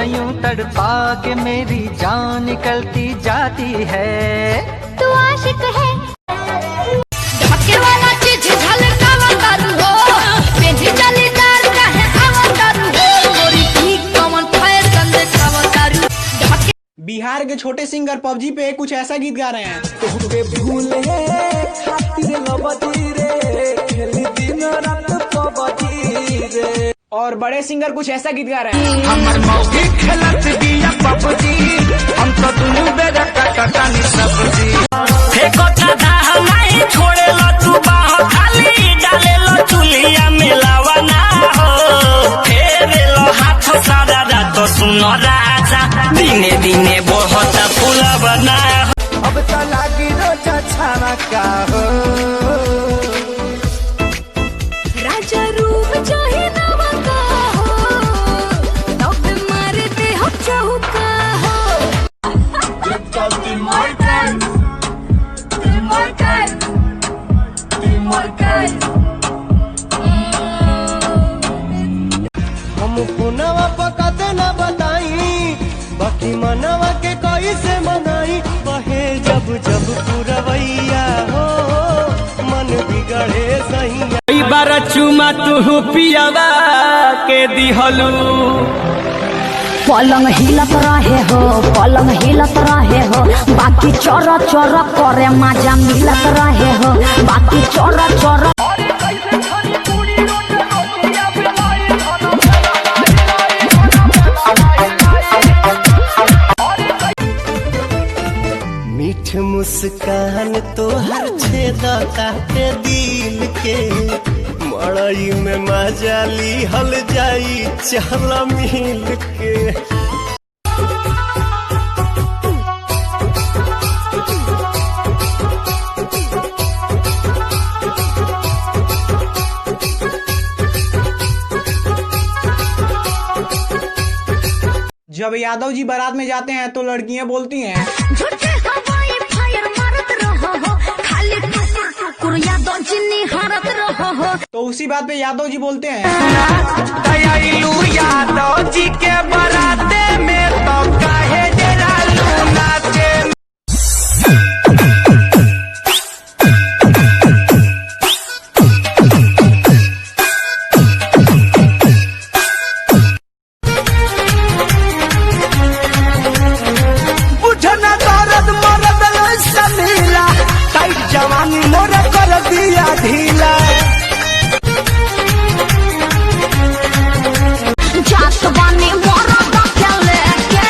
यूं तड़पा के मेरी जान निकलती जाती है। तू आशिक है धक्के वाला चीज झलकावा दारू हो, पेंधी जालीदार काहे आवा दारू हो, मोरी ठीक कमन फैशन देखावा दारू। बिहार के छोटे सिंगर पबजी पे कुछ ऐसा गीत गा रहे हैं। तोहके भूले खातिर लबदी रे, खेली दिन रात पबजी रे। और बड़े सिंगर कुछ ऐसा गीत गा रहे हैं। हमर मौगी खेलत बिया पबजी, हम तो दुनू बेरा काटानी सब्जी। फेको चादा नहीं छोड़े लो तू बाह, खाली डाले लो चुलिया मिलावा ना हो, फेरे लो हाथ सारा रात सुनो राजा, दिने दिने बहुत फूला बना। अब तो लागी रोजा छाना का हो, राजा रूप चाहे नवा का हो, तब मारते हो चौका हो। हम पुनवा पकत न बताई, बाकी मनवा के कोई से मनाई। बहे जब जब पुरवैया हो, मन बिगड़े सैया। कई बार चुमा तू पियावा के दिहलू, पलंग हिलत रहे हो, पलंग हिलत रहे हो, बाकी चोर चोर करे मजा मिलत रहे हो, बाकी चोर चोर। मीठ मुस्कान तो हर छेदा काटे दिल के, मड़ई में मजा ली हल जाई चल मिल के। जब यादव जी बारात में जाते हैं तो लड़कियां बोलती हैं, झूठे हवाई फायर मारत रहो हो, खाली टुकुर टुकुर यादव जी निहारत रहो हो। तो उसी बात पे यादव जी बोलते हैं, दयालु यादव जी के बराते में तो काहे जरालू नाचे। बुझना दर्द मरद समीला, टाइट जवानी मोर कर दिया ढीला। जात बानी मरद के लेके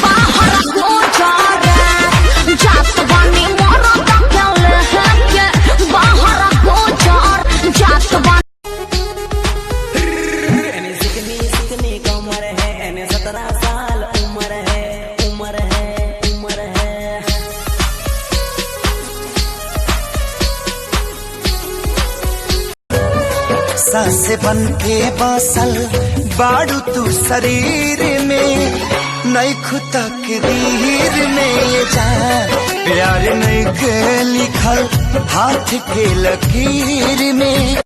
बाहर गोचर, जात बानी मरद के लेके बाहर गोचर, जात बानी। उम्र है 17 साल उम्र है, उम्र है, उम्र है। सांस बन के बसल बाड़ू तू शरीर में, नहीं खुदा के दीर में ये जान प्यार नहीं के लिखल हाथ के लकीर में।